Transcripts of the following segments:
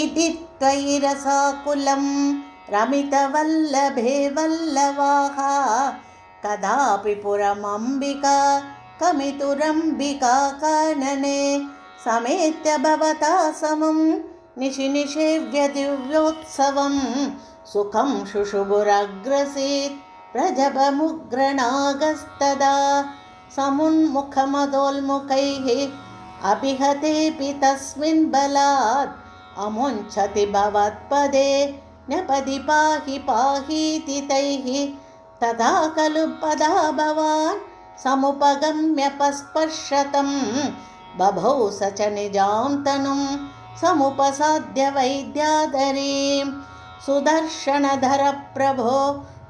विधि त्वयि रसाकुलं रमितवल्लभे वल्लवाः कदापि पुरमम्बिका कमितुरम्बिका कानने समेत्य भवता समं निशिनिषेव्य दिव्योत्सवं सुखं शुशुभुरग्रसीत् प्रजभमुग्रनागस्तदा समुन्मुखमदोन्मुखैः अभिहतेऽपि तस्मिन् बलात् अमुञ्चति भवत्पदे न्यपदि पाहि पाहीति तैः तदा खलु पदा भवान् समुपगम्यपस्पर्शतं बभौ स च निजां तनुं समुपसाद्य वैद्याधरीं सुदर्शनधर प्रभो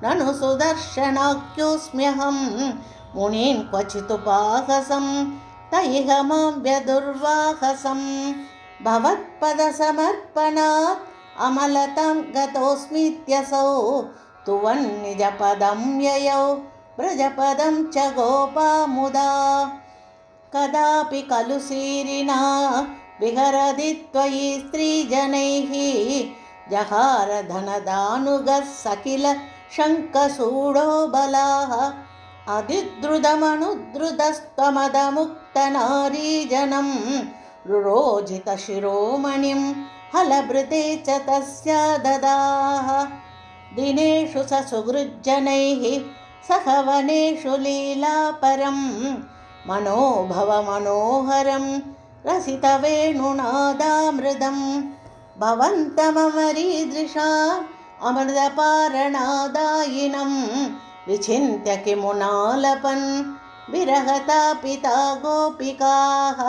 ननु सुदर्शनाख्योऽस्म्यहं मुनीन् क्वचिदुपाहसं तैह मां व्यदुर्वाहसं भवत्पदसमर्पणात् अमलतां गतोऽस्मीत्यसौ तुवन्निजपदं ययौ व्रजपदं च गोपामुदा कदापि खलु सीरिना विहरदि त्वयि स्त्रीजनैः जहार धनदानुगः सकिल शङ्खसूडो बलाः अधिद्रुतमनुद्रुतस्त्वमदमुक्तनारीजनं रुरोजितशिरोमणिं हलभृते च तस्या ददाः दिनेषु स सुहृज्जनैः सह वनेषु लीलापरं मनोभवमनोहरं रसितवेणुनादामृदं भवन्तममरीदृशाम् अमृतपारणादायिनं विचिन्त्य किमुनालपन् विरहतापिता गोपिकाः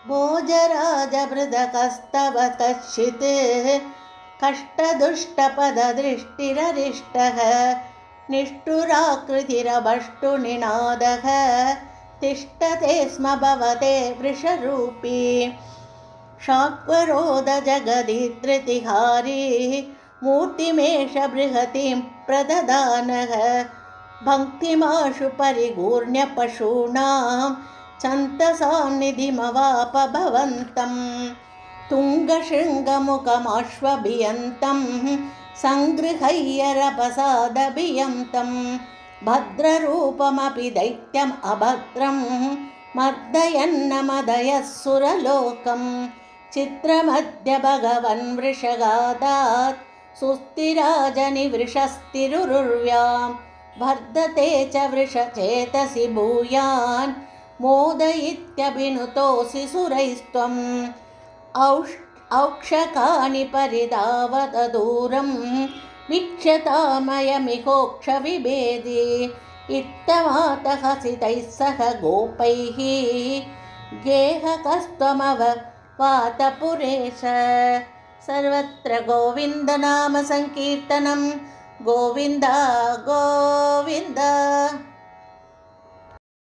भोजराजभृदकस्तव कश्चित् कष्टदुष्टपददृष्टिररिष्टः निष्ठुराकृतिरभष्टुनिनादः तिष्ठते स्म भवते वृषरूपी शाक्वरोदजगदिधृतिहारी मूर्तिमेष बृहतीं प्रददानः भक्तिमाशु परिगूर्ण्य पशूनां छन्तसान्निधिमवाप भवन्तं तुङ्गशृङ्गमुखमाश्वभियन्तं सङ्गृह्यरपसादभियन्तं भद्ररूपमपि दैत्यम् अभद्रं मर्दयन्नमदयः सुरलोकं चित्रमद्य भगवन् वृषगादात् सुस्थिराजनिवृषस्तिरुर्व्यां वर्धते च वृषचेतसि भूयान् मोदयित्यभिनुतोऽसि सुरैस्त्वम् औक्षकानि परिधावतदूरं वीक्ष्यतामयमिहोक्षविभेदि इत्थमातः हसितैः सह गोपैः गेहकस्त्वमववातपुरेश सर्वत्र गोविन्दनाम संकीर्तनं गोविन्द गोविन्द।